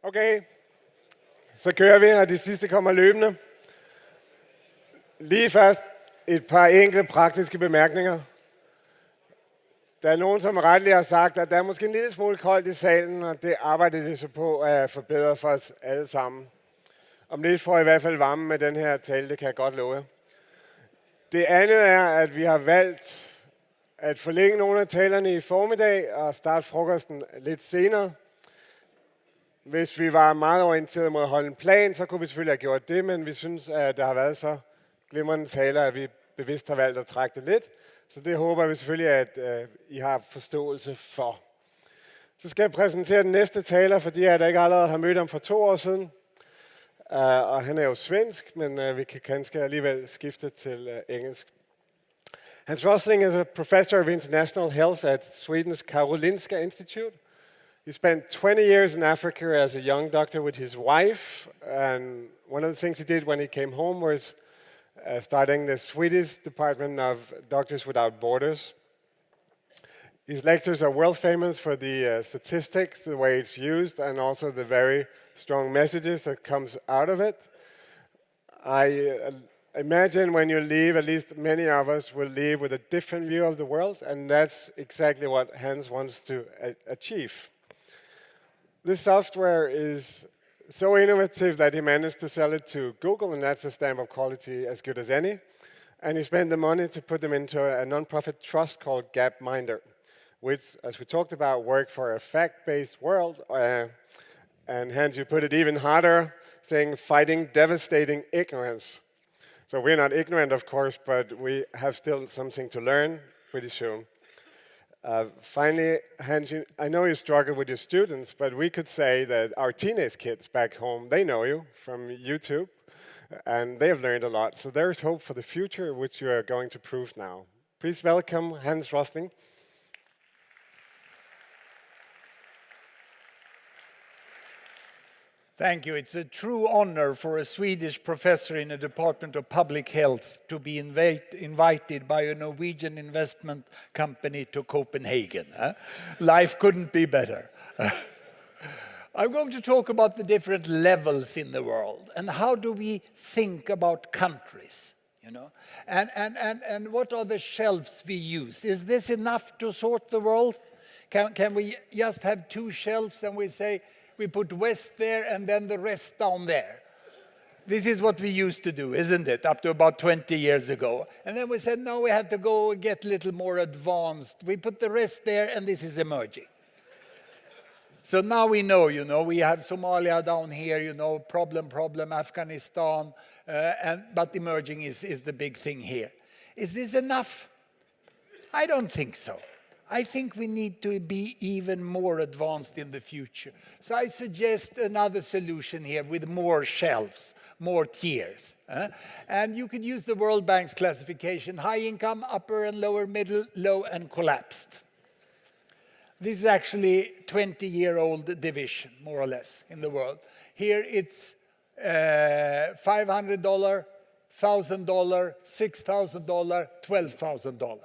Okay, så kører vi, og de sidste kommer løbende. Lige først et par enkelte praktiske bemærkninger. Der er nogen, som retligt har sagt, at der er måske en lille smule koldt i salen, og det arbejder de så på at forbedre for os alle sammen. Om lidt får I hvert fald varme med den her tale, det kan jeg godt love jer. Det andet er, at vi har valgt at forlænge nogle af talerne i formiddag og starte frokosten lidt senere. Hvis vi var meget orienteret mod at holde en plan, så kunne vi selvfølgelig have gjort det, men vi synes, at der har været så glimrende taler, at vi bevidst har valgt at trække det lidt. Så det håber vi selvfølgelig, at I har forståelse for. Så skal jeg præsentere den næste taler, fordi jeg ikke allerede har mødt ham for 2 år siden. Og han er jo svensk, men vi kan kanskje alligevel skifte til engelsk. Hans Rosling is a professor of international health at Sweden's Karolinska Institute. He spent 20 years in Africa as a young doctor with his wife, and one of the things he did when he came home was starting the Swedish department of Doctors Without Borders. His lectures are world famous for the statistics, the way it's used, and also the very strong messages that comes out of it. I imagine when you leave, at least many of us will leave with a different view of the world, and that's exactly what Hans wants to achieve. This software is so innovative that he managed to sell it to Google, and that's a stamp of quality as good as any. And he spent the money to put them into a non-profit trust called Gapminder, which, as we talked about, worked for a fact-based world. And Hans, you put it even harder, saying fighting devastating ignorance. So we're not ignorant, of course, but we have still something to learn pretty soon. Finally, Hans, I know you struggle with your students, but we could say that our teenage kids back home, they know you from YouTube, and they have learned a lot. So there's hope for the future, which you are going to prove now. Please welcome Hans Rosling. Thank you. It's a true honor for a Swedish professor in the Department of Public Health to be invited by a Norwegian investment company to Copenhagen. Life couldn't be better. I'm going to talk about the different levels in the world and how do we think about countries, and what are the shelves we use. Is this enough to sort the world? Can we just have 2 shelves and we say, we put West there and then the rest down there? This is what we used to do, isn't it? Up to about 20 years ago. And then we said, no, we have to go and get a little more advanced. We put the rest there and this is emerging. So now we know, we have Somalia down here, problem, Afghanistan, but emerging is the big thing here. Is this enough? I don't think so. I think we need to be even more advanced in the future. So I suggest another solution here with more shelves, more tiers. And you could use the World Bank's classification: high income, upper and lower middle, low and collapsed. This is actually 20-year-old division, more or less, in the world. Here it's $500, $1,000, $6,000, $12,000.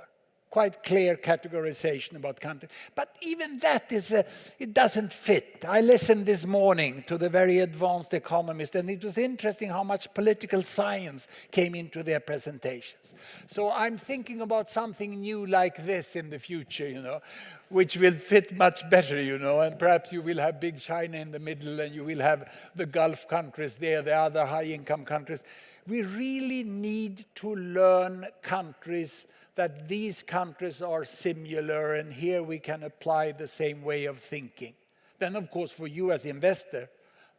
Quite clear categorization about countries. But even that it doesn't fit. I listened this morning to the very advanced economist, and it was interesting how much political science came into their presentations. So I'm thinking about something new like this in the future, which will fit much better, and perhaps you will have big China in the middle, and you will have the Gulf countries there, the other high-income countries. We really need to learn countries that these countries are similar, and here we can apply the same way of thinking. Then, of course, for you as investor,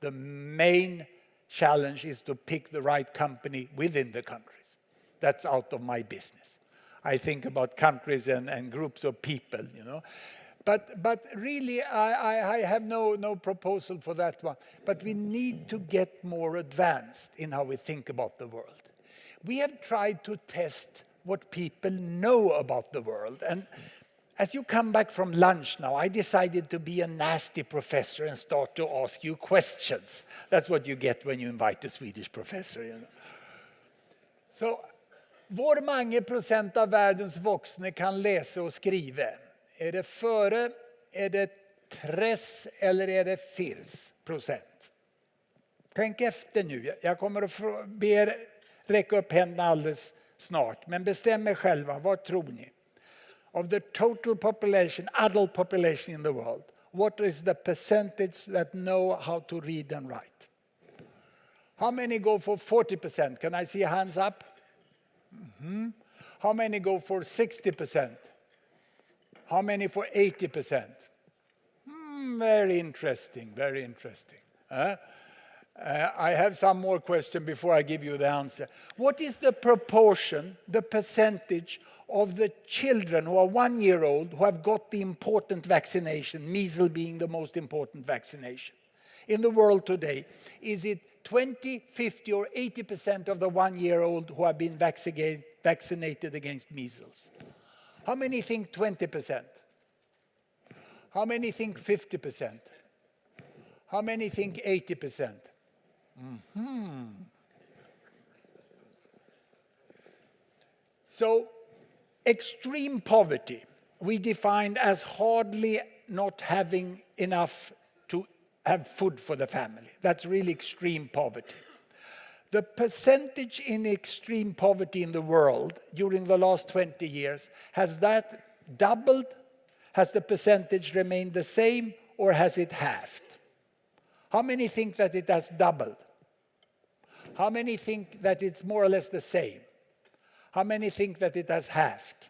the main challenge is to pick the right company within the countries. That's out of my business. I think about countries and groups of people, But really, I have no proposal for that one. But we need to get more advanced in how we think about the world. We have tried to test what people know about the world. And as you come back from lunch now, I decided to be a nasty professor and start to ask you questions. That's what you get when you invite a Swedish professor. Så, hvor mange procent av verdens voksne kan läsa och skriva? Är det före, är det tres eller är det firs procent? Tänk efter nu. Jag kommer att be er räcka upp händerna alldeles snart. Men bestäm er själva. Vad tror ni? Of the total population, adult population in the world, what is the percentage that know how to read and write? How many go for 40%? Can I see hands up? How many go for 60%? How many for 80%? Very interesting, very interesting. I have some more questions before I give you the answer. What is the proportion, the percentage of the children who are 1 year old who have got the important vaccination, measles being the most important vaccination? In the world today, is it 20, 50 or 80% of the 1 year old who have been vaccinated against measles? How many think 20%? How many think 50%? How many think 80%? So, extreme poverty we defined as hardly not having enough to have food for the family. That's really extreme poverty. The percentage in extreme poverty in the world during the last 20 years, has that doubled? Has the percentage remained the same, or has it halved? How many think that it has doubled? How many think that it's more or less the same? How many think that it has halved?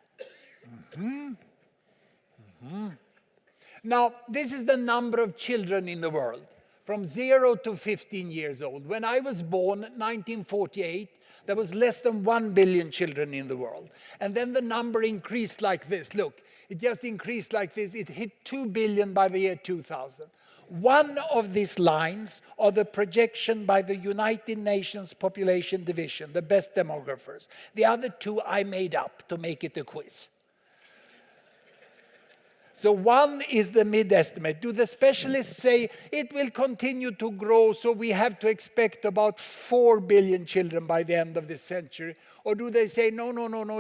Now, this is the number of children in the world, from 0 to 15 years old. When I was born in 1948, there was less than 1 billion children in the world. And then the number increased like this. Look, it just increased like this. It hit 2 billion by the year 2000. One of these lines are the projection by the United Nations Population Division, the best demographers. The other two I made up to make it a quiz. So one is the mid-estimate. Do the specialists say it will continue to grow, so we have to expect about 4 billion children by the end of this century? Or do they say, no,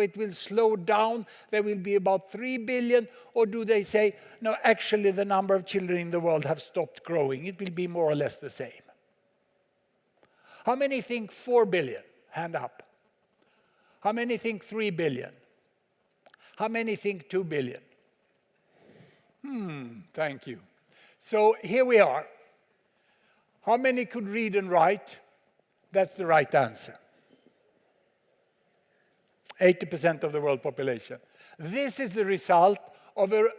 it will slow down, there will be about 3 billion? Or do they say, no, actually the number of children in the world have stopped growing, it will be more or less the same? How many think 4 billion? Hand up. How many think 3 billion? How many think 2 billion? Thank you. So here we are. How many could read and write? That's the right answer. 80% of the world population. This is the result of a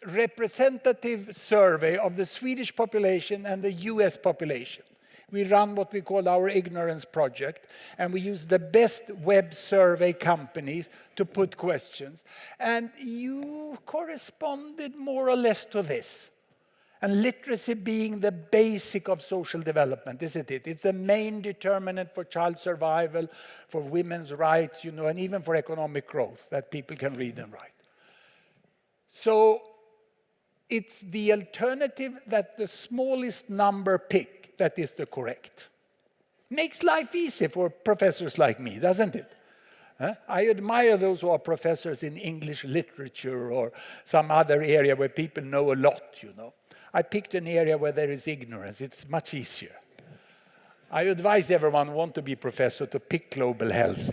representative survey of the Swedish population and the US population. We run what we call our ignorance project, and we use the best web survey companies to put questions. And you corresponded more or less to this. And literacy being the basic of social development, isn't it? It's the main determinant for child survival, for women's rights, and even for economic growth, that people can read and write. So it's the alternative that the smallest number pick that is the correct. Makes life easy for professors like me, doesn't it? I admire those who are professors in English literature or some other area where people know a lot, I picked an area where there is ignorance. It's much easier. I advise everyone who wants to be professor to pick global health,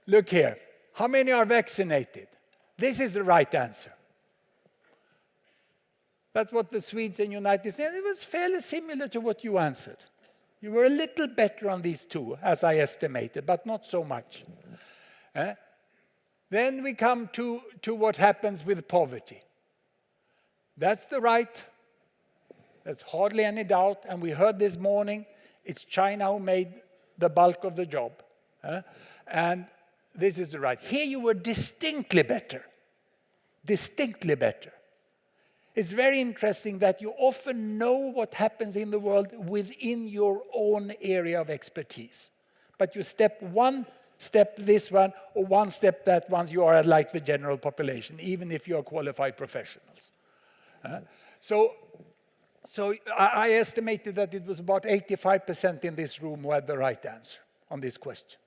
Look here. How many are vaccinated? This is the right answer. That's what the Swedes and United States, it was fairly similar to what you answered. You were a little better on these two, as I estimated, but not so much. Then we come to what happens with poverty. That's the right. There's hardly any doubt. And we heard this morning, it's China who made the bulk of the job. And this is the right. Here you were distinctly better. Distinctly better. It's very interesting that you often know what happens in the world within your own area of expertise. But you step one step this one, or one step that one, you are like the general population, even if you are qualified professionals. So I estimated that it was about 85% in this room who had the right answer on this question.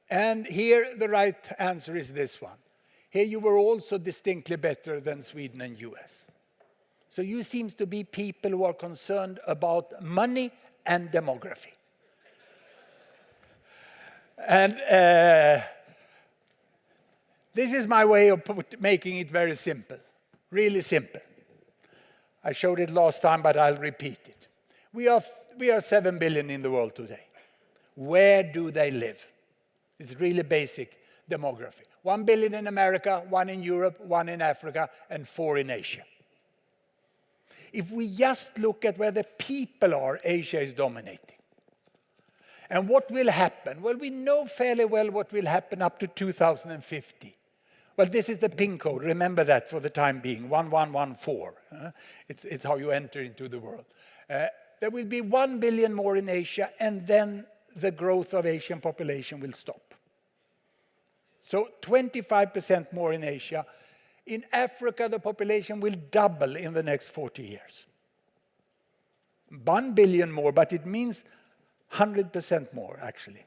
And here the right answer is this one. Here you were also distinctly better than Sweden and US. So you seem to be people who are concerned about money and demography. And this is my way of making it very simple, really simple. I showed it last time, but I'll repeat it. We are 7 billion in the world today. Where do they live? It's really basic demography. 1 billion in America, 1 in Europe, 1 in Africa, and 4 in Asia. If we just look at where the people are, Asia is dominating. And what will happen? Well, we know fairly well what will happen up to 2050. Well, this is the PIN code. Remember that for the time being, 1114. It's how you enter into the world. There will be 1 billion more in Asia, and then the growth of Asian population will stop. So 25% more in Asia. In Africa, the population will double in the next 40 years. 1 billion more, but it means 100% more, actually.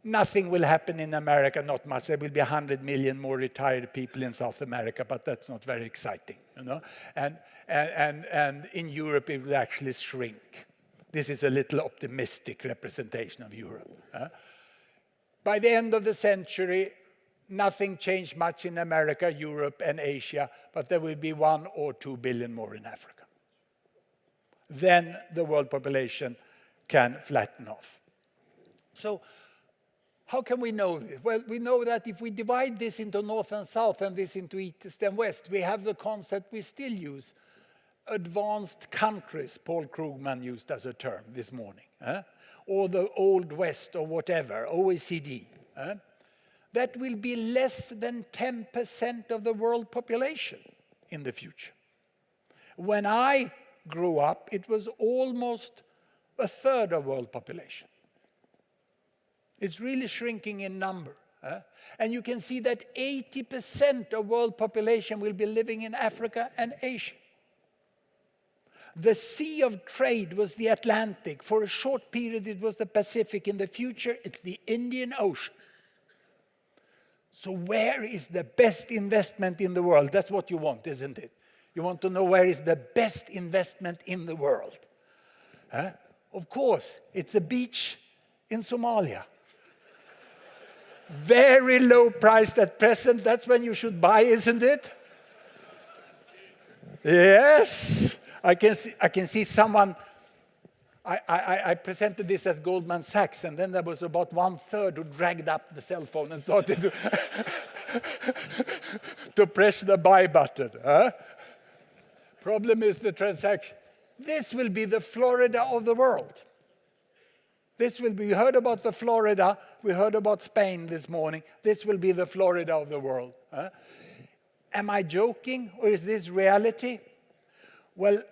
Nothing will happen in America, not much. There will be 100 million more retired people in South America, but that's not very exciting, you know. And in Europe, it will actually shrink. This is a little optimistic representation of Europe. By the end of the century, nothing changed much in America, Europe, and Asia, but there will be 1 or 2 billion more in Africa. Then the world population can flatten off. So how can we know this? Well, we know that if we divide this into North and South and this into East and West, we have the concept we still use, advanced countries, Paul Krugman used as a term this morning, or the Old West or whatever, OECD. That will be less than 10% of the world population in the future. When I grew up, it was almost a third of world population. It's really shrinking in number. And you can see that 80% of world population will be living in Africa and Asia. The sea of trade was the Atlantic. For a short period, it was the Pacific. In the future, it's the Indian Ocean. So where is the best investment in the world? That's what you want, isn't it? You want to know where is the best investment in the world. Of course, it's a beach in Somalia. Very low priced at present. That's when you should buy, isn't it? Yes. I can see someone. I presented this at Goldman Sachs, and then there was about 1/3 who dragged up the cell phone and started to press the buy button. Problem is the transaction. This will be the Florida of the world. This will be, you heard about the Florida, we heard about Spain this morning. This will be the Florida of the world. Am I joking, or is this reality? Well,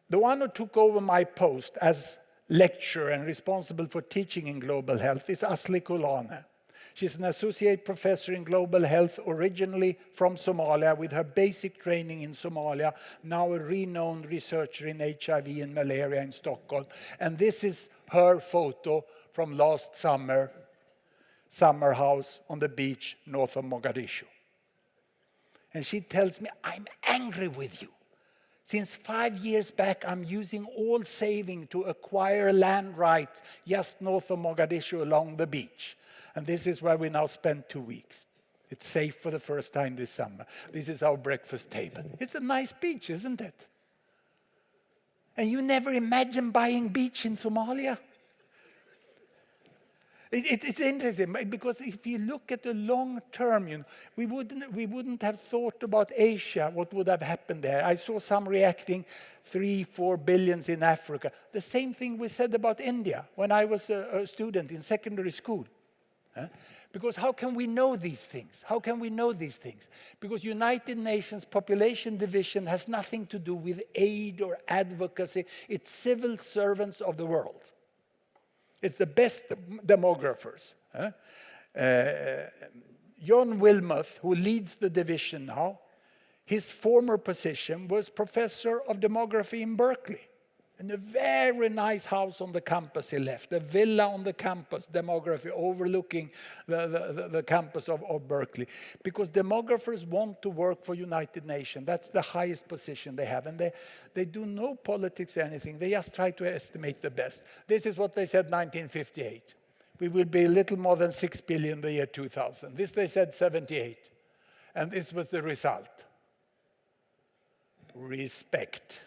the one who took over my post as lecturer and responsible for teaching in global health is Asli Kulane. She's an associate professor in global health, originally from Somalia, with her basic training in Somalia, now a renowned researcher in HIV and malaria in Stockholm. And this is her photo from last summer house on the beach north of Mogadishu. And she tells me, I'm angry with you. Since 5 years back, I'm using all saving to acquire land rights just north of Mogadishu along the beach. And this is where we now spend 2 weeks. It's safe for the first time this summer. This is our breakfast table. It's a nice beach, isn't it? And you never imagine buying beach in Somalia? It's interesting, because if you look at the long term, we wouldn't have thought about Asia, what would have happened there. I saw some reacting 3-4 billions in Africa. The same thing we said about India when I was a student in secondary school. Because how can we know these things? How can we know these things? Because United Nations Population Division has nothing to do with aid or advocacy. It's civil servants of the world. It's the best demographers. John Wilmoth, who leads the division now, his former position was professor of demography in Berkeley. And a very nice house on the campus he left, a villa on the campus, demography, overlooking the campus of Berkeley. Because demographers want to work for United Nations. That's the highest position they have. And they do no politics or anything. They just try to estimate the best. This is what they said 1958. We will be a little more than 6 billion the year 2000. This they said 78. And this was the result. Respect.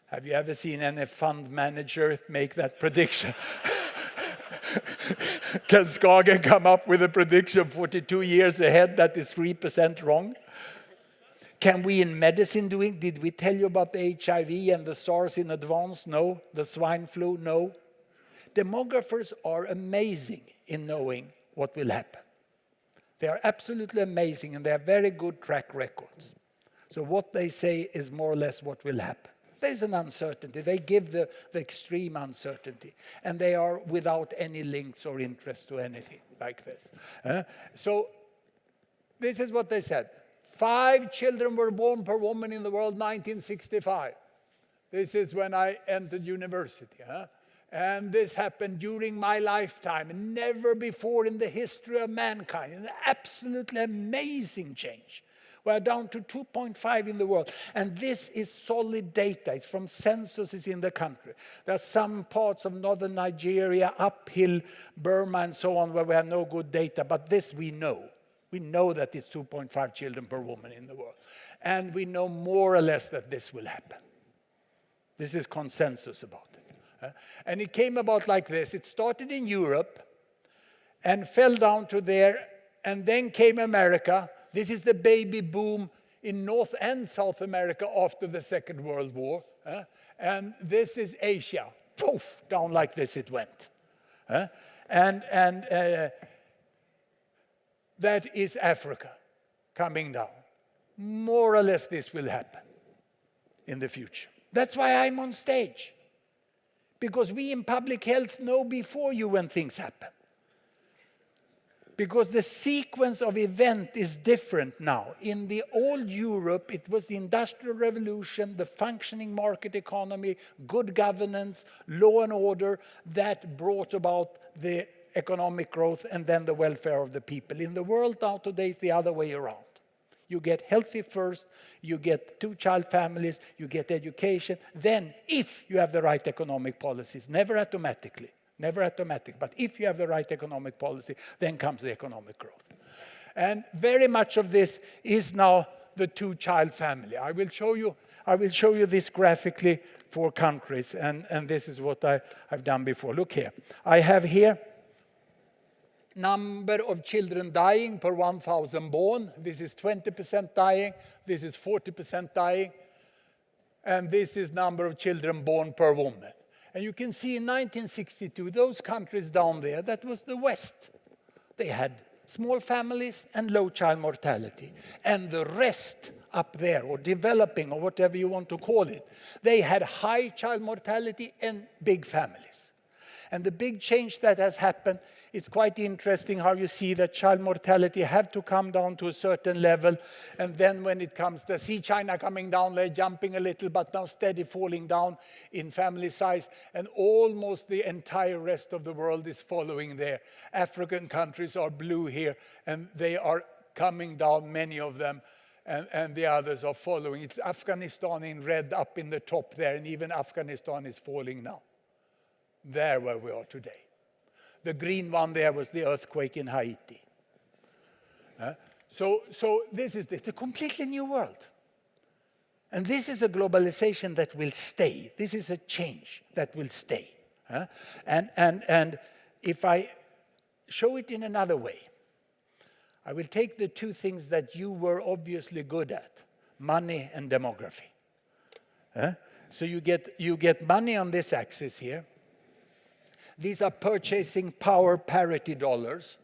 Have you ever seen any fund manager make that prediction? Can SKAGEN come up with a prediction 42 years ahead that is 3% wrong? Can we in medicine do it? Did we tell you about the HIV and the SARS in advance? No. The swine flu? No. Demographers are amazing in knowing what will happen. They are absolutely amazing, and they have very good track records. So what they say is more or less what will happen. There's an uncertainty. They give the extreme uncertainty. And they are without any links or interest to anything like this. So this is what they said. 5 children were born per woman in the world, 1965. This is when I entered university. And this happened during my lifetime. Never before in the history of mankind. An absolutely amazing change. We're down to 2.5 in the world. And this is solid data. It's from censuses in the country. There are some parts of northern Nigeria, uphill Burma and so on, where we have no good data. But this we know. We know that it's 2.5 children per woman in the world. And we know more or less that this will happen. This is consensus about it. And it came about like this. It started in Europe and fell down to there. And then came America. This is the baby boom in North and South America after the Second World War. And this is Asia. Poof, down like this it went. And that is Africa coming down. More or less this will happen in the future. That's why I'm on stage. Because we in public health know before you when things happen. Because the sequence of event is different now. In the old Europe, it was the Industrial Revolution, the functioning market economy, good governance, law and order that brought about the economic growth and then the welfare of the people. In the world now today, it's the other way around. You get healthy first, you get 2-child families, you get education. Then, if you have the right economic policies, never automatically. Never automatic, but if you have the right economic policy, then comes the economic growth. And very much of this is now the 2-child family. I will show you this graphically for countries, and this is what I've done before. Look here. I have here number of children dying per 1,000 born. This is 20% dying. This is 40% dying. And this is number of children born per woman. And you can see in 1962, those countries down there, that was the West. They had small families and low child mortality. And the rest up there, or developing, or whatever you want to call it, they had high child mortality and big families. And the big change that has happened, it's quite interesting how you see that child mortality have to come down to a certain level. And then when it comes, to see China coming down, they're jumping a little, but now steady falling down in family size. And almost the entire rest of the world is following there. African countries are blue here, and they are coming down, many of them. And the others are following. It's Afghanistan in red up in the top there, and even Afghanistan is falling now. There where we are today. The green one there was the earthquake in Haiti. So this is a completely new world. And this is a globalization that will stay. This is a change that will stay. And if I show it in another way, I will take the two things that you were obviously good at, money and demography. So you get money on this axis here. These are purchasing power parity dollars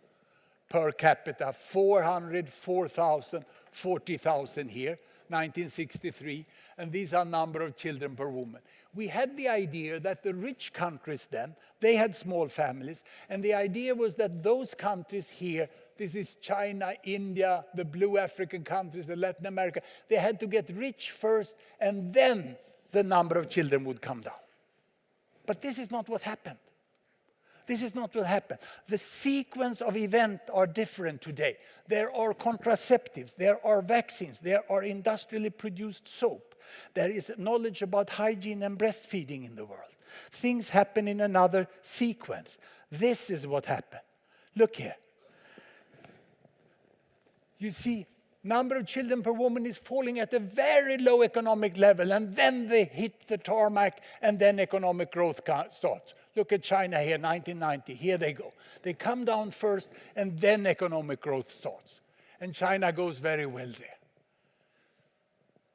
per capita, 400, 4,000, 40,000 here, 1963. And these are number of children per woman. We had the idea that the rich countries then, they had small families. And the idea was that those countries here, this is China, India, the blue African countries, the Latin America, they had to get rich first and then the number of children would come down. But this is not what happened. This is not what happened. The sequence of events are different today. There are contraceptives, there are vaccines, there are industrially produced soap. There is knowledge about hygiene and breastfeeding in the world. Things happen in another sequence. This is what happened. Look here. You see, number of children per woman is falling at a very low economic level, and then they hit the tarmac, and then economic growth starts. Look at China here, 1990. Here they go. They come down first, and then economic growth starts. And China goes very well there.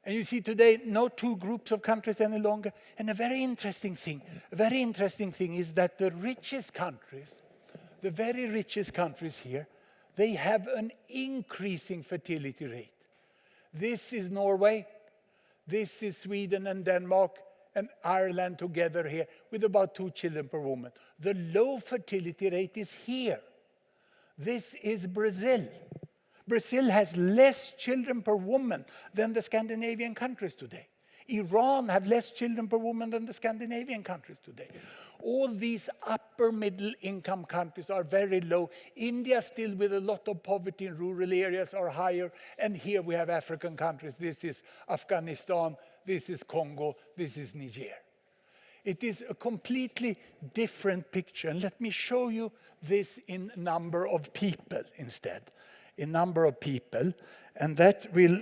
And you see today, no two groups of countries any longer. And a very interesting thing is that the richest countries, the very richest countries here, they have an increasing fertility rate. This is Norway, this is Sweden and Denmark and Ireland together here with about 2 children per woman. The low fertility rate is here. This is Brazil. Brazil has less children per woman than the Scandinavian countries today. Iran have less children per woman than the Scandinavian countries today. All these upper middle income countries are very low. India still with a lot of poverty in rural areas are higher. And here we have African countries. This is Afghanistan, this is Congo, this is Niger. It is a completely different picture. And let me show you this in number of people instead. In number of people. And that will,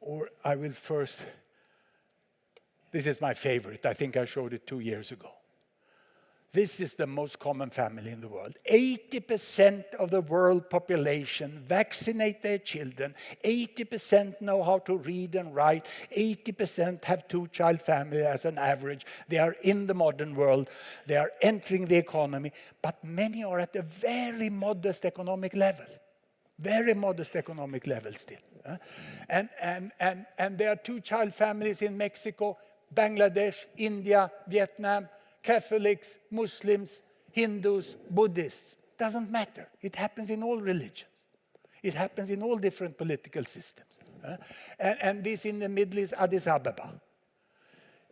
or I will first, this is my favorite. I think I showed it 2 years ago. This is the most common family in the world. 80% of the world population vaccinate their children. 80% know how to read and write. 80% have 2-child family as an average. They are in the modern world. They are entering the economy. But many are at a very modest economic level. Very modest economic level still. And there are 2-child families in Mexico, Bangladesh, India, Vietnam, Catholics, Muslims, Hindus, Buddhists. Doesn't matter. It happens in all religions. It happens in all different political systems. And this in the middle is Addis Ababa.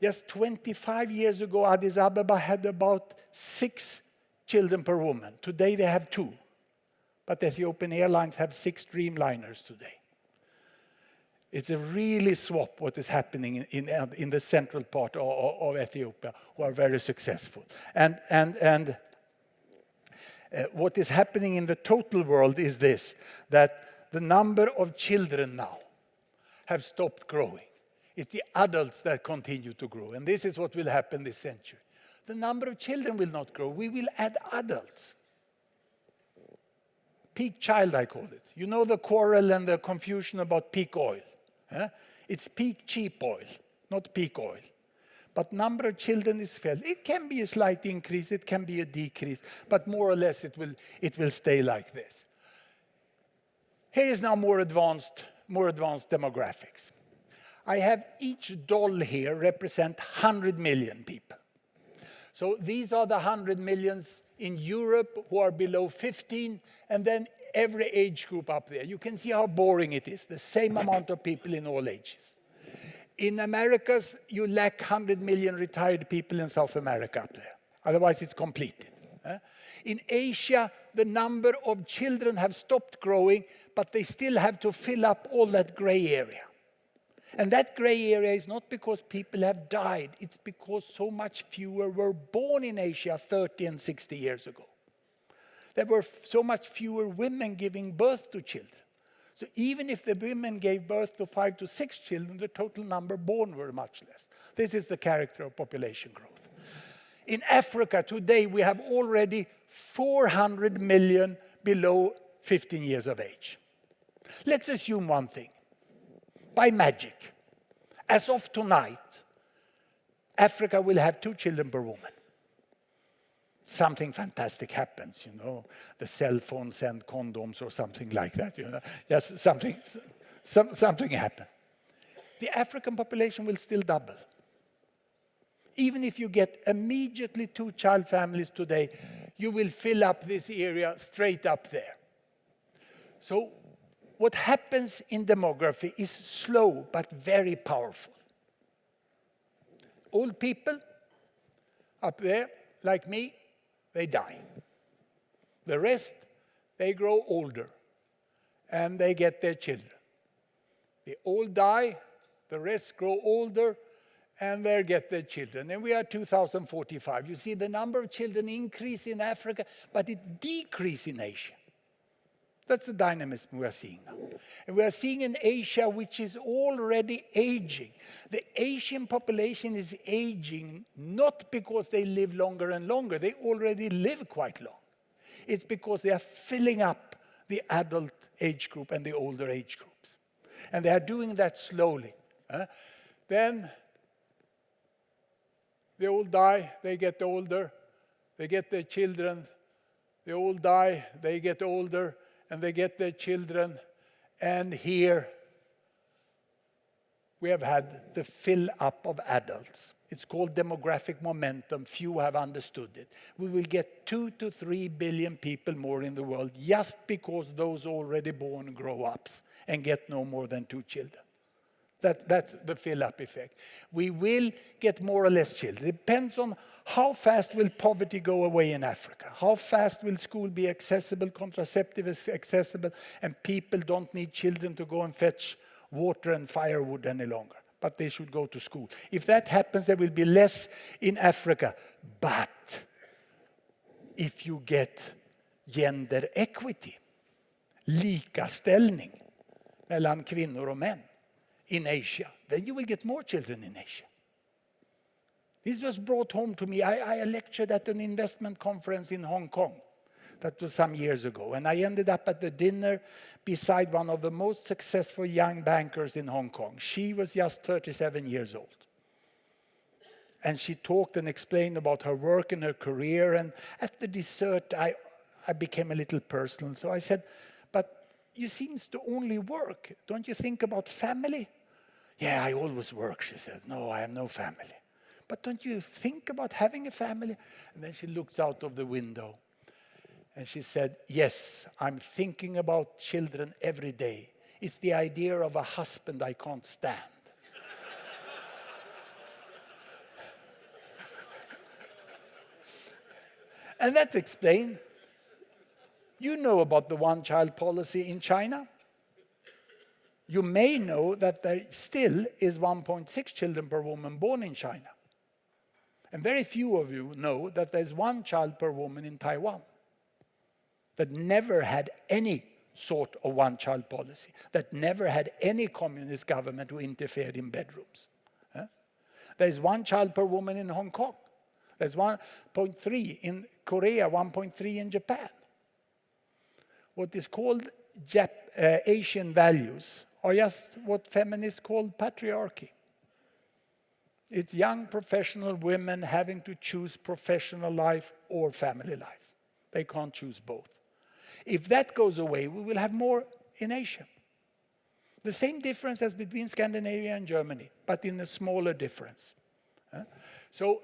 Just 25 years ago, Addis Ababa had about 6 children per woman. Today they have 2. But Ethiopian Airlines have 6 Dreamliners today. It's a really swap what is happening in the central part of Ethiopia, who are very successful. And what is happening in the total world is this, that the number of children now have stopped growing. It's the adults that continue to grow. And this is what will happen this century. The number of children will not grow. We will add adults. Peak child, I call it. You know the quarrel and the confusion about peak oil. It's peak cheap oil, not peak oil. But number of children is fair. It can be a slight increase, it can be a decrease, but more or less it will stay like this. Here is now more advanced demographics. I have each doll here represent 100 million people. So these are the 100 millions in Europe who are below 15, and then every age group up there. You can see how boring it is, the same amount of people in all ages. In Americas, you lack 100 million retired people in South America up there. Otherwise, it's completed. In Asia, the number of children have stopped growing, but they still have to fill up all that gray area. And that gray area is not because people have died. It's because so much fewer were born in Asia 30 and 60 years ago. There were so much fewer women giving birth to children. So even if the women gave birth to 5 to 6 children, the total number born were much less. This is the character of population growth. In Africa today, we have already 400 million below 15 years of age. Let's assume one thing. By magic, as of tonight, Africa will have 2 children per woman. Something fantastic happens, the cell phone send condoms or something like that, Yes, something happens. The African population will still double. Even if you get immediately 2-child families today, you will fill up this area straight up there. So what happens in demography is slow but very powerful. Old people up there, like me, they die. The rest, they grow older and they get their children. They all die, the rest grow older and they get their children. And we are 2045. You see the number of children increase in Africa, but it decreases in Asia. That's the dynamism we are seeing now. And we are seeing in Asia, which is already aging. The Asian population is aging not because they live longer and longer. They already live quite long. It's because they are filling up the adult age group and the older age groups. And they are doing that slowly. Then they all die, they get older, they get their children. They all die, they get older, and they get their children. And here we have had the fill up of adults. It's called demographic momentum. Few have understood it. We will get 2 to 3 billion people more in the world just because those already born grow up and get no more than 2 children. That's the fill-up effect. We will get more or less children. It depends on how fast will poverty go away in Africa. How fast will school be accessible, contraceptive is accessible, and people don't need children to go and fetch water and firewood any longer. But they should go to school. If that happens, there will be less in Africa. But if you get gender equity, lika ställning mellan kvinnor och män in Asia, then you will get more children in Asia. This was brought home to me. I lectured at an investment conference in Hong Kong. That was some years ago. And I ended up at the dinner beside one of the most successful young bankers in Hong Kong. She was just 37 years old. And she talked and explained about her work and her career. And at the dessert, I became a little personal. So I said, but you seem to only work. Don't you think about family? Yeah, I always work, she said. No, I have no family. But don't you think about having a family? And then she looked out of the window. And she said, yes, I'm thinking about children every day. It's the idea of a husband I can't stand. And that's explained. You know about the one-child policy in China. You may know that there still is 1.6 children per woman born in China. And very few of you know that there's 1 child per woman in Taiwan that never had any sort of one-child policy, that never had any communist government who interfered in bedrooms. There's 1 child per woman in Hong Kong. There's 1.3 in Korea, 1.3 in Japan. What is called Asian values are just what feminists call patriarchy. It's young professional women having to choose professional life or family life. They can't choose both. If that goes away, we will have more in Asia. The same difference as between Scandinavia and Germany, but in a smaller difference. So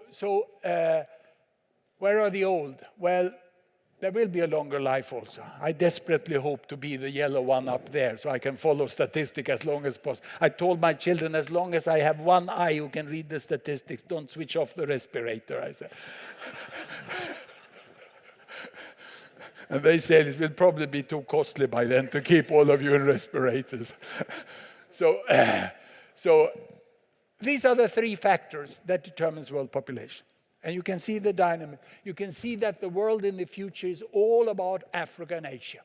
where are the old? Well, there will be a longer life also. I desperately hope to be the yellow one up there so I can follow statistics as long as possible. I told my children, as long as I have one eye who can read the statistics, don't switch off the respirator, I said. And they said it will probably be too costly by then to keep all of you in respirators. So these are the 3 factors that determines world population. And you can see the dynamic. You can see that the world in the future is all about Africa and Asia.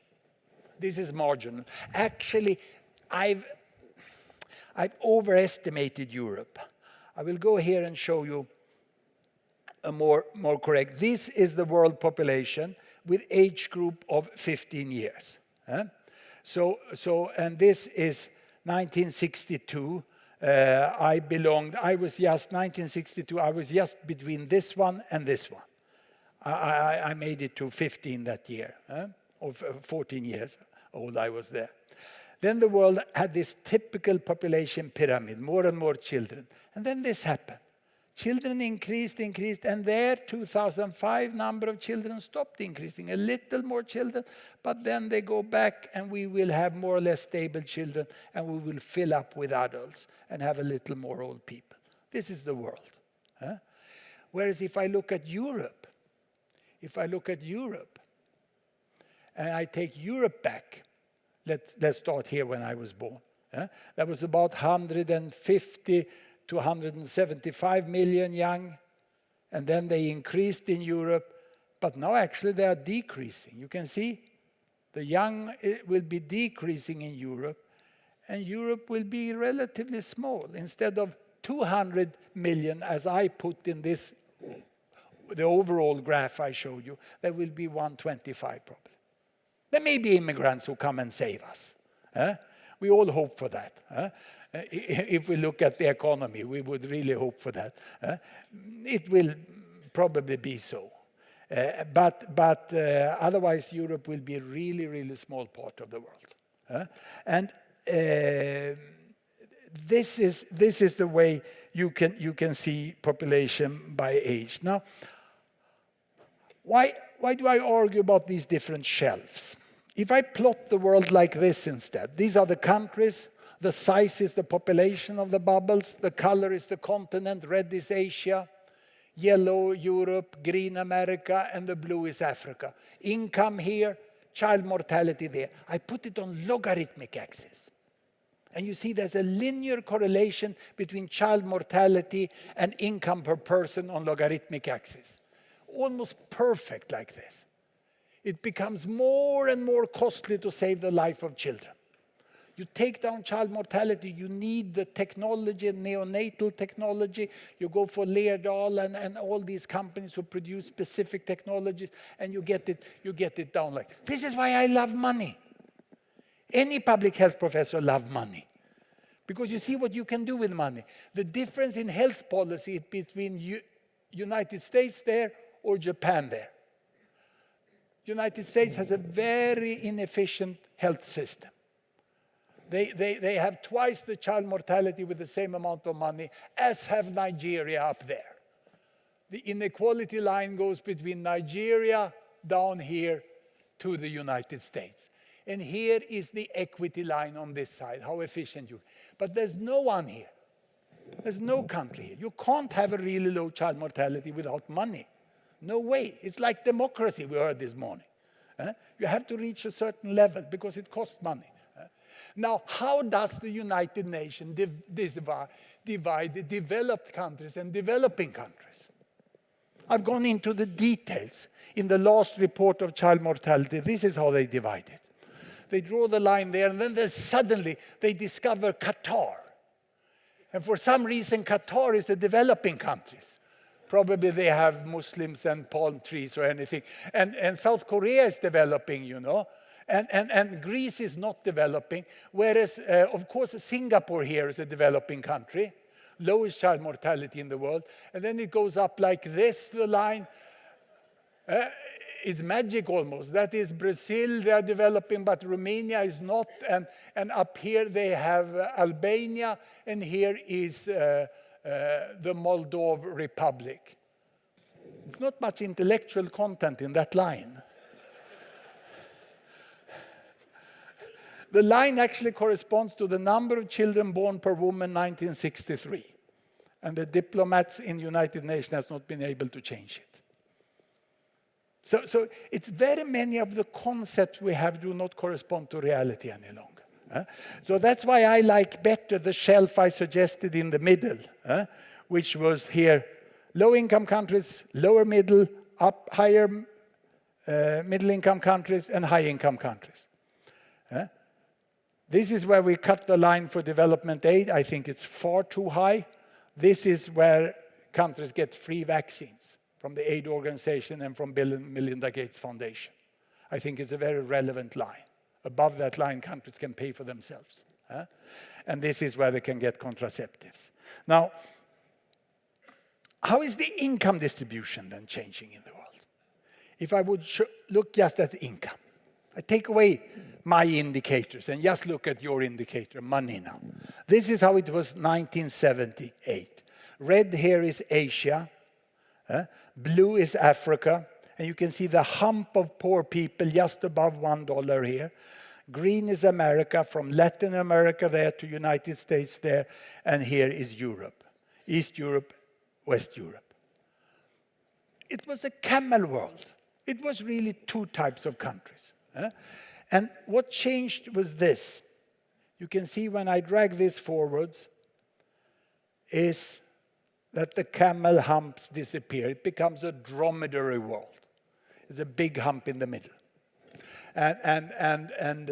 This is marginal. Actually, I've overestimated Europe. I will go here and show you a more correct. This is the world population with age group of 15 years. And this is 1962. I was just 1962, I was just between this one and this one. I made it to 15 that year, or 14 years old I was there. Then the world had this typical population pyramid, more and more children. And then this happened. Children increased, and there 2005 number of children stopped increasing. A little more children, but then they go back and we will have more or less stable children and we will fill up with adults and have a little more old people. This is the world. Whereas if I look at Europe, and I take Europe back, let's start here when I was born. There was about 150 to 175 million young, and then they increased in Europe, but now actually they are decreasing. You can see the young will be decreasing in Europe, and Europe will be relatively small. Instead of 200 million, as I put in this, the overall graph I showed you, there will be 125 probably. There may be immigrants who come and save us. We all hope for that. If we look at the economy, we would really hope for that. It will probably be so. But otherwise, Europe will be a really, really small part of the world. And this is the way you can see population by age. Now, why do I argue about these different shelves? If I plot the world like this instead, these are the countries, the size is the population of the bubbles, the color is the continent, red is Asia, yellow Europe, green America, and the blue is Africa. Income here, child mortality there. I put it on logarithmic axis. And you see there's a linear correlation between child mortality and income per person on logarithmic axis. Almost perfect like this. It becomes more and more costly to save the life of children. You take down child mortality, you need the technology, neonatal technology. You go for Leerdal and all these companies who produce specific technologies, and you get it down like. This is why I love money. Any public health professor loves money. Because you see what you can do with money. The difference in health policy between United States there or Japan there. United States has a very inefficient health system. They have twice the child mortality with the same amount of money as have Nigeria up there. The inequality line goes between Nigeria down here to the United States. And here is the equity line on this side, how efficient you. But there's no one here. There's no country here. You can't have a really low child mortality without money. No way. It's like democracy we heard this morning. You have to reach a certain level because it costs money. Now, how does the United Nations divide the developed countries and developing countries? I've gone into the details. In the last report of child mortality, this is how they divide it. They draw the line there, and then suddenly they discover Qatar. And for some reason, Qatar is the developing countries. Probably they have Muslims and palm trees or anything. And South Korea is developing, you know. And Greece is not developing. Whereas, of course, Singapore here is a developing country. Lowest child mortality in the world. And then it goes up like this, the line. It's magic almost. That is Brazil, they are developing, but Romania is not. And up here they have Albania, and here is the Moldova Republic. It's not much intellectual content in that line. The line actually corresponds to the number of children born per woman in 1963. And the diplomats in the United Nations has not been able to change it. So it's very many of the concepts we have do not correspond to reality any longer. So that's why I like better the shelf I suggested in the middle, which was here, low-income countries, lower middle, up higher middle-income countries, and high-income countries. This is where we cut the line for development aid. I think it's far too high. This is where countries get free vaccines from the aid organization and from Bill and Melinda Gates Foundation. I think it's a very relevant line. Above that line, countries can pay for themselves. And this is where they can get contraceptives. Now, how is the income distribution then changing in the world? If I would look just at the income, I take away my indicators and just look at your indicator, money now. This is how it was 1978. Red here is Asia. Blue is Africa. And you can see the hump of poor people just above $1 here. Green is America, from Latin America there to United States there. And here is Europe. East Europe, West Europe. It was a camel world. It was really two types of countries. And what changed was this. You can see when I drag this forwards, is that the camel humps disappear. It becomes a dromedary world. There's a big hump in the middle. And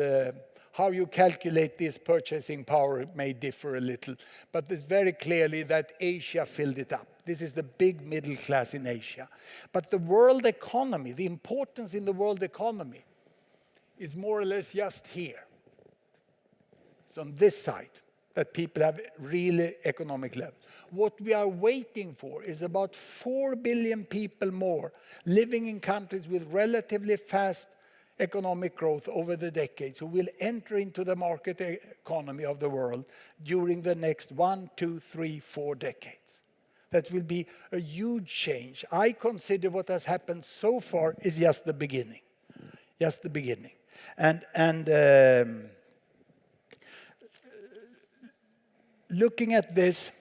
how you calculate this purchasing power may differ a little, but it's very clearly that Asia filled it up. This is the big middle class in Asia. But the world economy, the importance in the world economy, is more or less just here. It's on this side that people have really economic level. What we are waiting for is about 4 billion people more living in countries with relatively fast economic growth over the decades who will enter into the market economy of the world during the next 1, 2, 3, 4 decades. That will be a huge change. I consider what has happened so far is just the beginning. Just the beginning. And looking at this,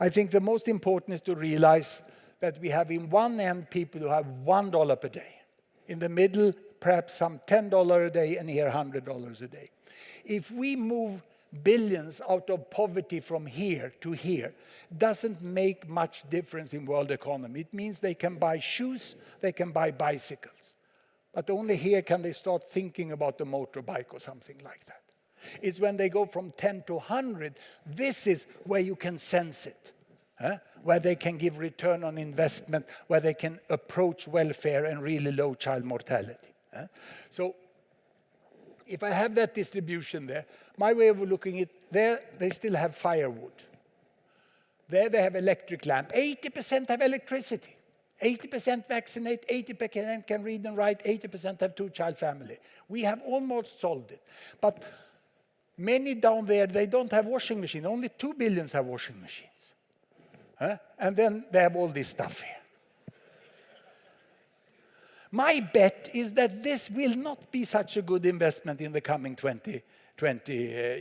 I think the most important is to realize that we have in one end people who have $1 per day. In the middle, perhaps some $10 a day, and here $100 a day. If we move billions out of poverty from here to here, doesn't make much difference in world economy. It means they can buy shoes, they can buy bicycles. But only here can they start thinking about a motorbike or something like that. It's when they go from 10 to 100, this is where you can sense it. Where they can give return on investment, where they can approach welfare and really low child mortality. So if I have that distribution there, my way of looking at it, there they still have firewood. There they have electric lamp. 80% have electricity. 80% vaccinate, 80% can read and write, 80% have two-child family. We have almost solved it. But many down there, they don't have washing machine. Only 2 billion have washing machines. And then they have all this stuff here. My bet is that this will not be such a good investment in the coming 20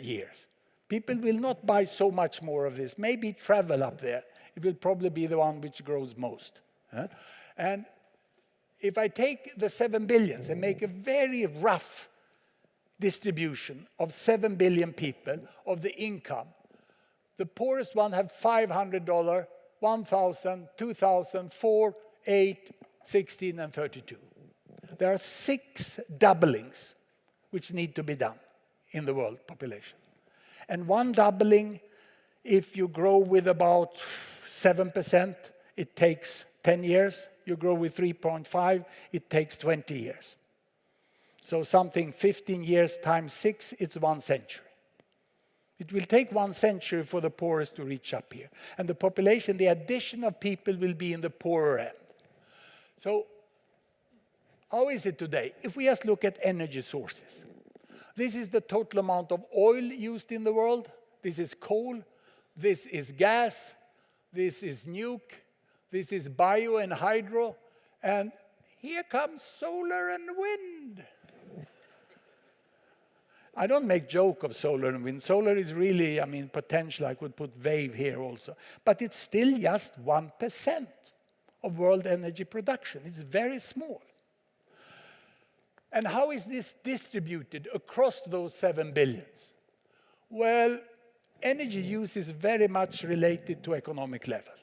years. People will not buy so much more of this. Maybe travel up there. It will probably be the one which grows most. And if I take the 7 billion and make a very rough distribution of 7 billion people of the income, the poorest one have $500, $1,000, $2,000, $4, $8, $16, and $32. There are 6 doublings which need to be done in the world population. And one doubling, if you grow with about 7%, it takes 10 years. You grow with 3.5, it takes 20 years. So something 15 years times 6, it's 1 century. It will take 1 century for the poorest to reach up here. And the population, the addition of people will be in the poorer end. So how is it today? If we just look at energy sources, this is the total amount of oil used in the world. This is coal. This is gas. This is nuke. This is bio and hydro. And here comes solar and wind. I don't make joke of solar and wind. Solar is really, potential. I could put wave here also. But it's still just 1% of world energy production. It's very small. And how is this distributed across those 7 billions? Well, energy use is very much related to economic level.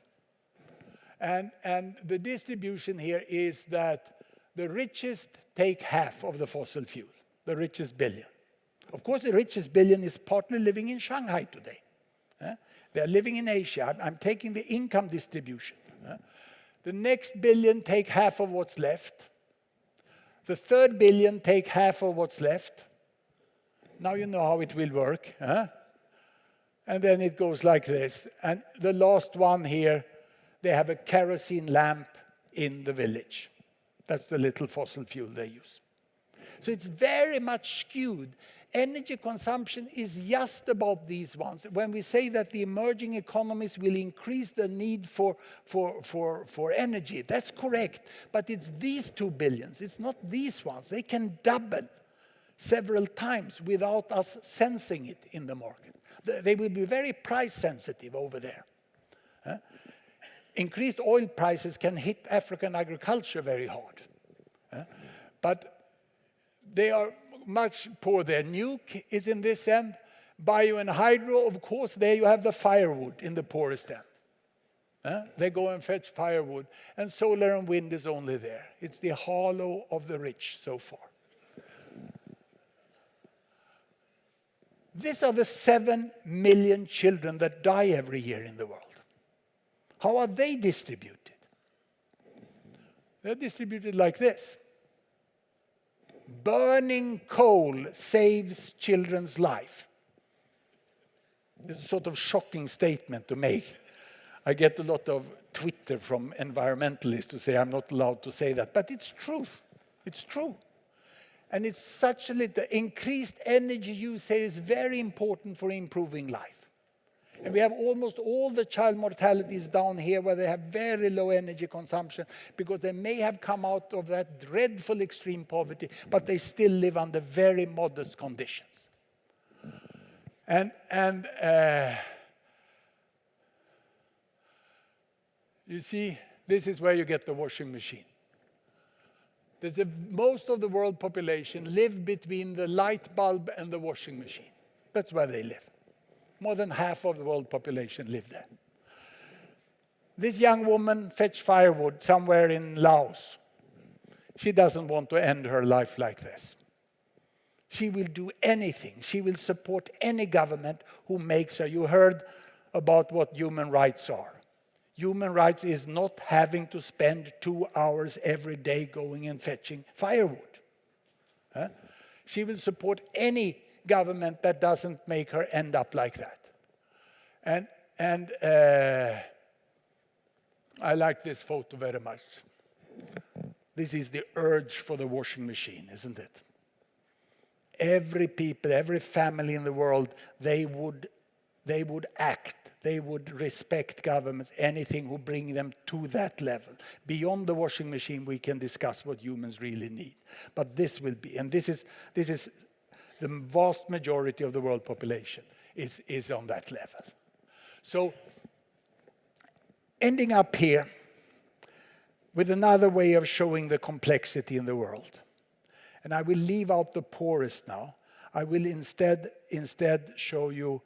And the distribution here is that the richest take half of the fossil fuel, the richest billion. Of course, the richest billion is partly living in Shanghai today. They're living in Asia. I'm taking the income distribution. The next billion take half of what's left. The third billion take half of what's left. Now you know how it will work. And then it goes like this. And the last one here, they have a kerosene lamp in the village. That's the little fossil fuel they use. So it's very much skewed. energy consumption is just about these ones. When we say that the emerging economies will increase the need for energy, that's correct. But it's these 2 billions, it's not these ones. They can double several times without us sensing it in the market. They will be very price sensitive over there. Increased oil prices can hit African agriculture very hard. But they are much poorer there. Nuke is in this end. Bio and hydro, of course, there you have the firewood in the poorest end. They go and fetch firewood. And solar and wind is only there. It's the hollow of the rich so far. These are the 7 million children that die every year in the world. How are they distributed? They're distributed like this. Burning coal saves children's life. This is a sort of shocking statement to make. I get a lot of Twitter from environmentalists to say I'm not allowed to say that, but it's true. It's true. And it's such a little increased energy use here is very important for improving life. And we have almost all the child mortalities down here where they have very low energy consumption because they may have come out of that dreadful extreme poverty, but they still live under very modest conditions. And you see, this is where you get the washing machine. Most of the world population live between the light bulb and the washing machine. That's where they live. More than half of the world population live there. This young woman fetched firewood somewhere in Laos. She doesn't want to end her life like this. She will do anything. She will support any government who makes her. You heard about what human rights are. Human rights is not having to spend 2 hours every day going and fetching firewood. She will support any government that doesn't make her end up like that. And I like this photo very much. This is the urge for the washing machine, isn't it? Every people, every family in the world, they would act. They would respect governments, anything who bring them to that level. Beyond the washing machine, we can discuss what humans really need. But this will be, and this is the vast majority of the world population is on that level. So, ending up here with another way of showing the complexity in the world. And I will leave out the poorest now. I will instead show you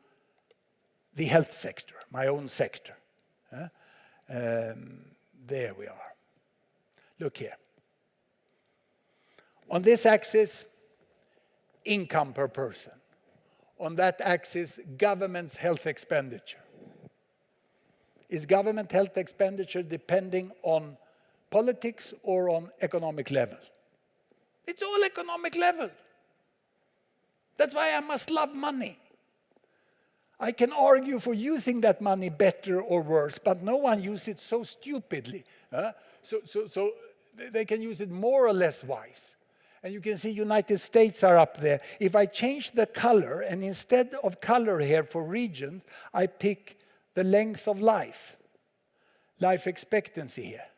the health sector, my own sector. There we are. Look here. On this axis, income per person. On that axis, government's health expenditure. Is government health expenditure depending on politics or on economic level? It's all economic level. That's why I must love money. I can argue for using that money better or worse, but no one uses it so stupidly. So they can use it more or less wise. And you can see United States are up there. If I change the color, and instead of color here for regions, I pick the length of life expectancy here.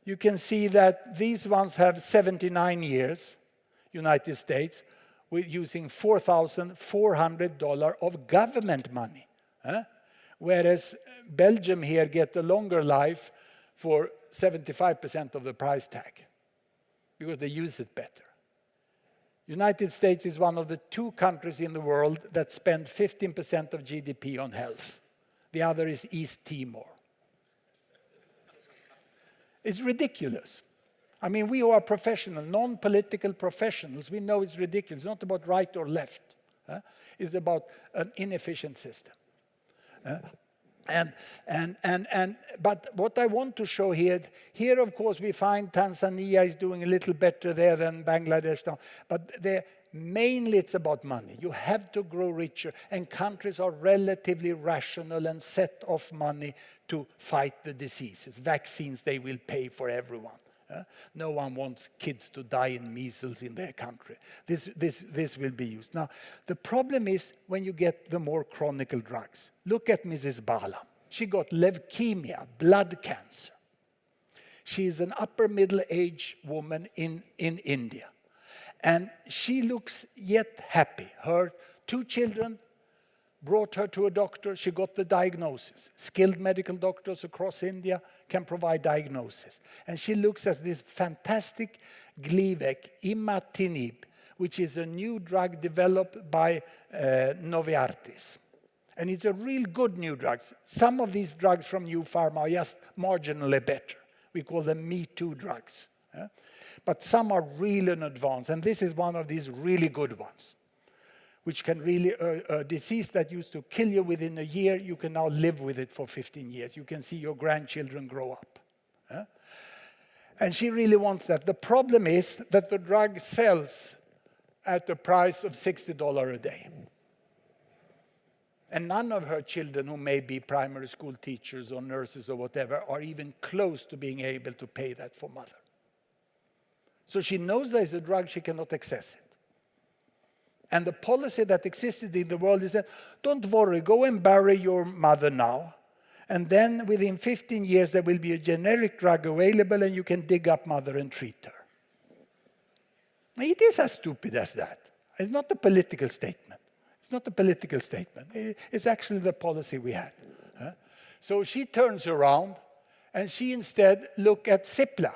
You can see that these ones have 79 years, United States, with using $4,400 of government money. Whereas Belgium here get a longer life for 75% of the price tag because they use it better. United States is one of the 2 countries in the world that spend 15% of GDP on health. The other is East Timor. It's ridiculous. I mean, we who are professional, non-political professionals, we know it's ridiculous. It's not about right or left. It's about an inefficient system. But what I want to show here, of course, we find Tanzania is doing a little better there than Bangladesh now. But mainly it's about money. You have to grow richer, and countries are relatively rational and set off money to fight the diseases. Vaccines, they will pay for everyone. No one wants kids to die in measles in their country. This will be used. Now, the problem is when you get the more chronic drugs. Look at Mrs. Bala. She got leukemia, blood cancer. She is an upper middle-aged woman in India. And she looks yet happy. Her 2 children brought her to a doctor. She got the diagnosis. Skilled medical doctors across India can provide diagnosis. And she looks at this fantastic Glivec, imatinib, which is a new drug developed by Novartis. And it's a real good new drug. Some of these drugs from new pharma are just marginally better. We call them Me Too drugs. But some are really in advance. And this is one of these really good ones, which can really, a disease that used to kill you within a year, you can now live with it for 15 years. You can see your grandchildren grow up. And she really wants that. The problem is that the drug sells at the price of $60 a day. And none of her children, who may be primary school teachers or nurses or whatever, are even close to being able to pay that for mother. So she knows there's a drug, she cannot access it. And the policy that existed in the world is that, don't worry, go and bury your mother now. And then within 15 years, there will be a generic drug available and you can dig up mother and treat her. It is as stupid as that. It's not a political statement. It's not a political statement. It's actually the policy we had. So she turns around and she instead look at Cipla,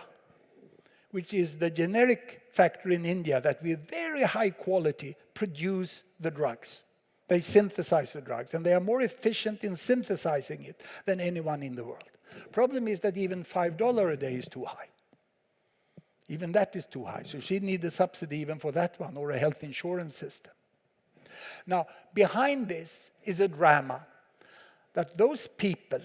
which is the generic factory in India that with very high quality produce the drugs. They synthesize the drugs, and they are more efficient in synthesizing it than anyone in the world. Problem is that even $5 a day is too high. Even that is too high. So she needs a subsidy even for that one, or a health insurance system. Now, behind this is a drama that those people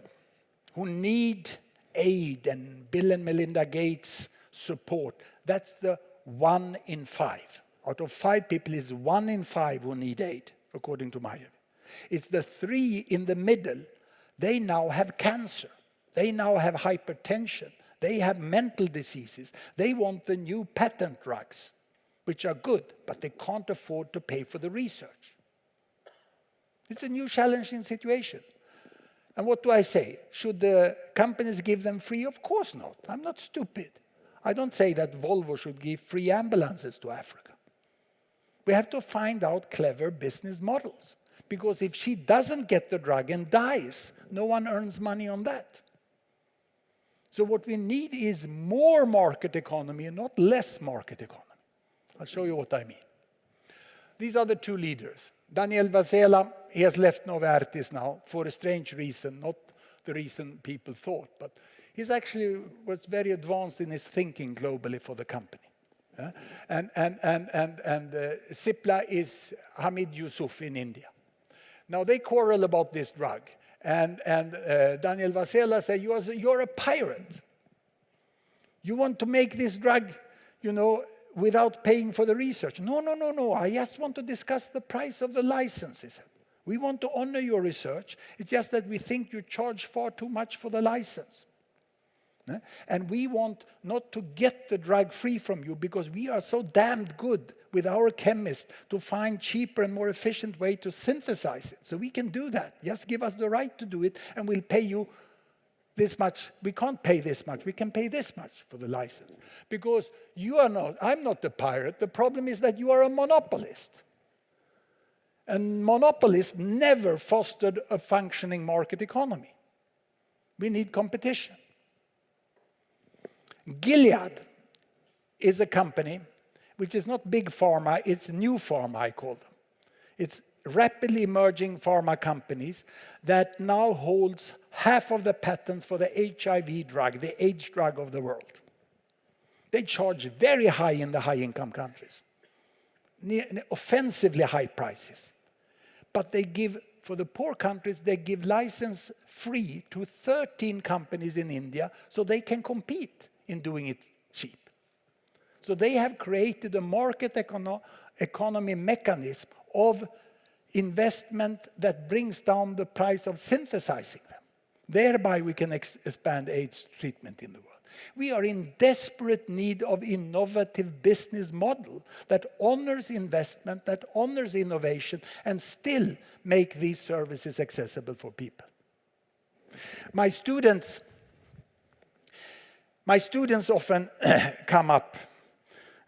who need aid and Bill and Melinda Gates support, that's the 1 in 5. Out of 5 people, is 1 in 5 who need aid, according to Meyer. It's the 3 in the middle. They now have cancer. They now have hypertension. They have mental diseases. They want the new patent drugs, which are good, but they can't afford to pay for the research. It's a new challenging situation. And what do I say? Should the companies give them free? Of course not. I'm not stupid. I don't say that Volvo should give free ambulances to Africa. We have to find out clever business models. Because if she doesn't get the drug and dies, no one earns money on that. So what we need is more market economy and not less market economy. I'll show you what I mean. These are the 2 leaders. Daniel Vasela, he has left Novartis now for a strange reason, not the reason people thought, but he's actually was very advanced in his thinking globally for the company. And Cipla is Hamid Yusuf in India. Now they quarrel about this drug. And Daniel Vasela said, you're a pirate. You want to make this drug, without paying for the research. No. I just want to discuss the price of the license, he said. We want to honor your research. It's just that we think you charge far too much for the license. And we want not to get the drug free from you because we are so damned good with our chemists to find cheaper and more efficient way to synthesize it. So we can do that. Just give us the right to do it and we'll pay you this much. We can't pay this much. We can pay this much for the license. Because I'm not a pirate. The problem is that you are a monopolist. And monopolists never fostered a functioning market economy. We need competition. Gilead is a company which is not big pharma, it's new pharma, I call them. It's rapidly emerging pharma companies that now holds half of the patents for the HIV drug, the AIDS drug of the world. They charge very high in the high-income countries, offensively high prices. But they give, for the poor countries, they give license free to 13 companies in India so they can compete in doing it cheap. So they have created a market economy mechanism of investment that brings down the price of synthesizing them. Thereby we can expand AIDS treatment in the world. We are in desperate need of innovative business model that honors investment, that honors innovation, and still make these services accessible for people. My students often come up,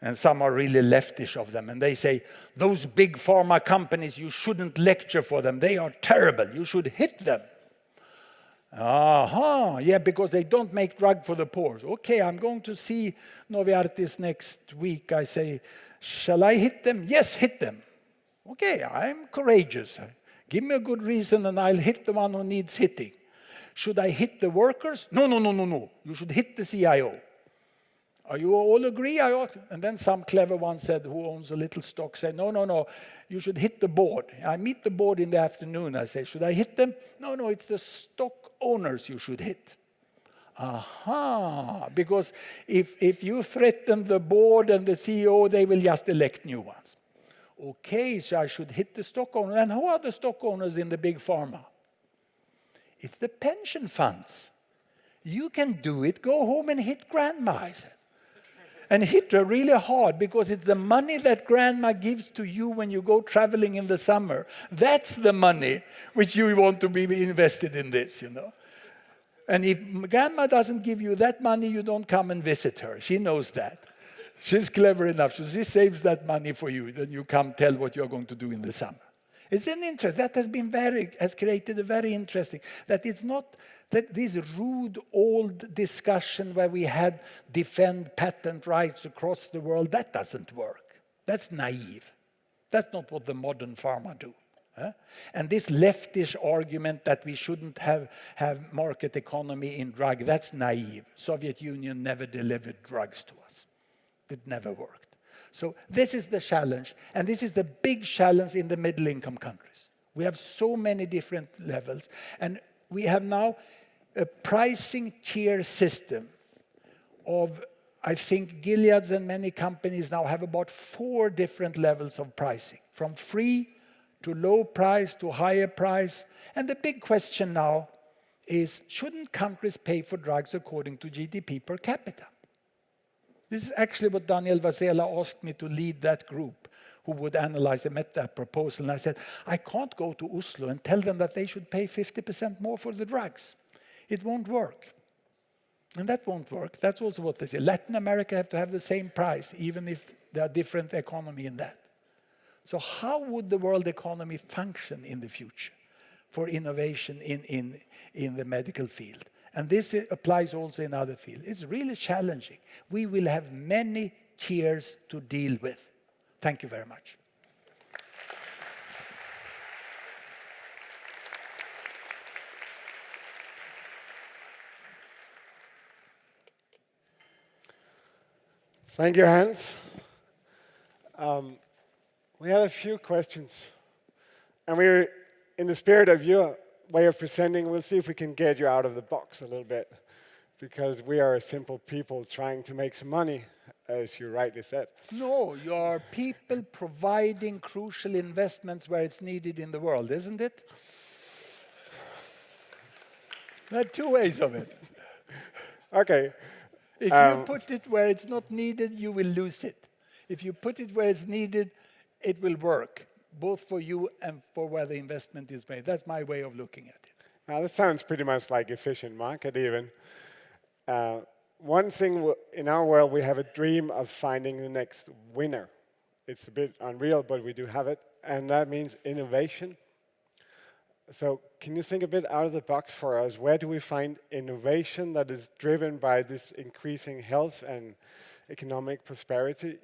and some are really leftish of them, and they say, those big pharma companies, you shouldn't lecture for them. They are terrible. You should hit them. Yeah, because they don't make drug for the poor. Okay, I'm going to see Novartis next week. I say, shall I hit them? Yes, hit them. Okay, I'm courageous. Give me a good reason and I'll hit the one who needs hitting. Should I hit the workers? No. You should hit the CIO. Are you all agree? And then some clever one said, who owns a little stock, said, no, you should hit the board. I meet the board in the afternoon. I say, should I hit them? No, it's the stock owners you should hit. Because if you threaten the board and the CEO, they will just elect new ones. Okay, so I should hit the stock owner. And who are the stock owners in the big pharma? It's the pension funds. You can do it. Go home and hit grandma, I said. And hit her really hard, because it's the money that grandma gives to you when you go traveling in the summer. That's the money which you want to be invested in this, And if grandma doesn't give you that money, you don't come and visit her. She knows that. She's clever enough. So she saves that money for you. Then you come tell what you're going to do in the summer. It's an interest. That has created a very interesting, that it's not that this rude old discussion where we had defend patent rights across the world, that doesn't work. That's naive. That's not what the modern pharma do. And this leftish argument that we shouldn't have market economy in drug, that's naive. Soviet Union never delivered drugs to us. It never worked. So this is the challenge, and this is the big challenge in the middle-income countries. We have so many different levels, and we have now a pricing tier system of, I think Gilead's and many companies now have about 4 different levels of pricing, from free to low price to higher price. And the big question now is, shouldn't countries pay for drugs according to GDP per capita? This is actually what Daniel Vasela asked me to lead that group who would analyze and met that proposal. And I said, I can't go to Oslo and tell them that they should pay 50% more for the drugs. It won't work. And that won't work. That's also what they say. Latin America have to have the same price, even if there are different economy in that. So how would the world economy function in the future for innovation in the medical field? And this applies also in other fields. It's really challenging. We will have many tiers to deal with. Thank you very much. Thank you, Hans. We have a few questions. And we're, in the spirit of your way of presenting, we'll see if we can get you out of the box a little bit. Because we are simple people trying to make some money, as you rightly said. No, you are people providing crucial investments where it's needed in the world, isn't it? There are 2 ways of it. Okay. If you put it where it's not needed, you will lose it. If you put it where it's needed, it will work, both for you and for where the investment is made. That's my way of looking at it. Now, that sounds pretty much like efficient market even. One thing in our world, we have a dream of finding the next winner. It's a bit unreal, but we do have it. And that means innovation. So can you think a bit out of the box for us? Where do we find innovation that is driven by this increasing health and economic prosperity?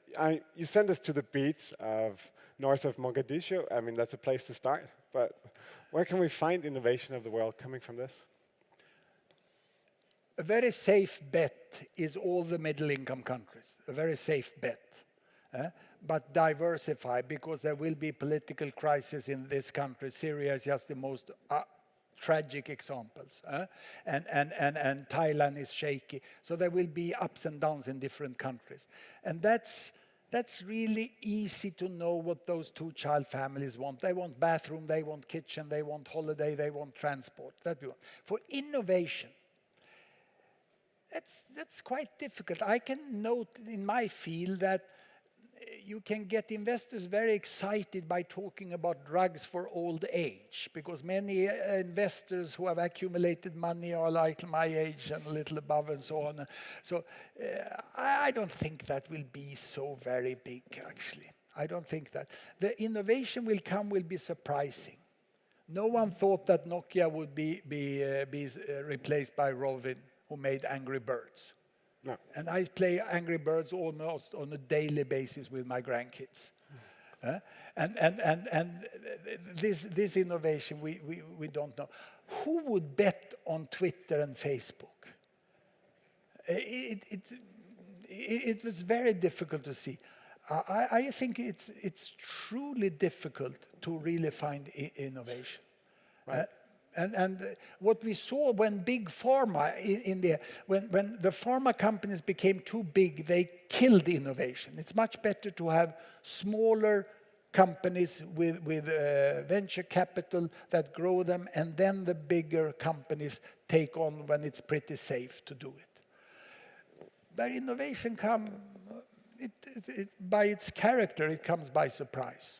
You sent us to the beach of north of Mogadishu. I mean, that's a place to start. But where can we find innovation of the world coming from this? A very safe bet is all the middle-income countries. A very safe bet. But diversify, because there will be political crisis in this country. Syria is just the most tragic examples. And Thailand is shaky. So there will be ups and downs in different countries. And that's really easy to know what those 2-child families want. They want bathroom, they want kitchen, they want holiday, they want transport. That we want. For innovation, That's quite difficult. I can note in my field that you can get investors very excited by talking about drugs for old age, because many investors who have accumulated money are like my age and a little above and so on. So I don't think that will be so very big, actually. I don't think that. The innovation will be surprising. No one thought that Nokia would be replaced by Rosling, who made Angry Birds. No. And I play Angry Birds almost on a daily basis with my grandkids. And this innovation, we don't know. Who would bet on Twitter and Facebook? It was very difficult to see. I think it's truly difficult to really find innovation. Right. And what we saw when big pharma when the pharma companies became too big, they killed innovation. It's much better to have smaller companies with venture capital that grow them, and then the bigger companies take on when it's pretty safe to do it. But innovation by its character, it comes by surprise.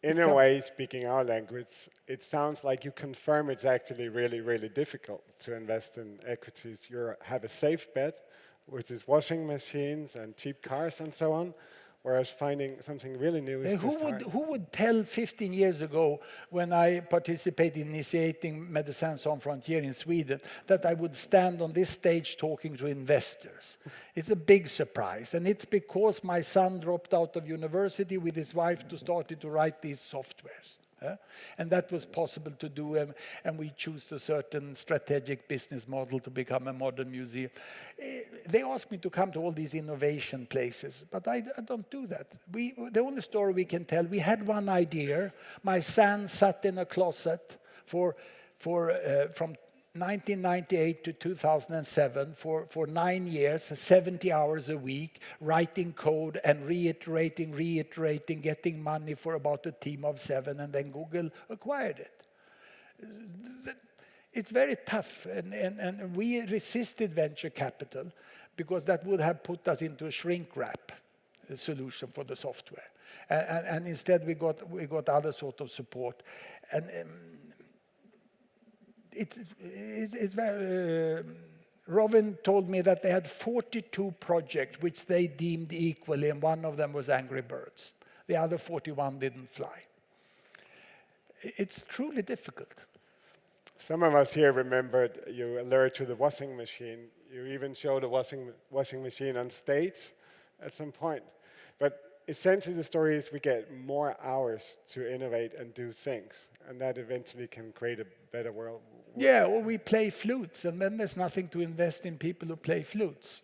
In a way, speaking our language, it sounds like you confirm it's actually really, really difficult to invest in equities. You have a safe bet, which is washing machines and cheap cars and so on, whereas finding something really new is just hard. Who would tell 15 years ago, when I participated in initiating Médecins Sans Frontières in Sweden, that I would stand on this stage talking to investors? It's a big surprise, and it's because my son dropped out of university with his wife to start to write these softwares. And that was possible to do, and we chose a certain strategic business model to become a modern museum. They asked me to come to all these innovation places, but I don't do that. The only story we can tell, we had one idea. My son sat in a closet from 1998 to 2007 for 9 years, 70 hours a week, writing code and reiterating, getting money for about a team of 7, and then Google acquired it. It's very tough, and we resisted venture capital because that would have put us into a shrink wrap solution for the software. And instead we got other sort of support. And it's very. Robin told me that they had 42 projects which they deemed equally, and one of them was Angry Birds. The other 41 didn't fly. It's truly difficult. Some of us here remembered you alert to the washing machine. You even showed a washing machine on stage at some point. But essentially the story is we get more hours to innovate and do things, and that eventually can create a better world. Yeah, or we play flutes, and then there's nothing to invest in people who play flutes.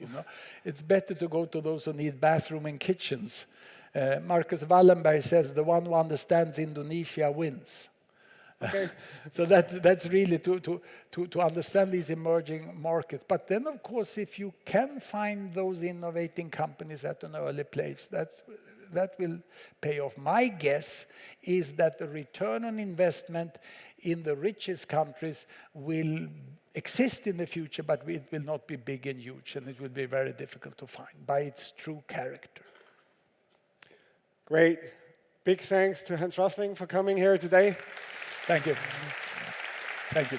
It's better to go to those who need bathroom and kitchens. Marcus Wallenberg says the one who understands Indonesia wins. Okay. So that's really to understand these emerging markets. But then, of course, if you can find those innovating companies at an early place, that will pay off. My guess is that the return on investment in the richest countries will exist in the future, but it will not be big and huge, and it will be very difficult to find by its true character. Great. Big thanks to Hans Rosling for coming here today. Thank you. Thank you.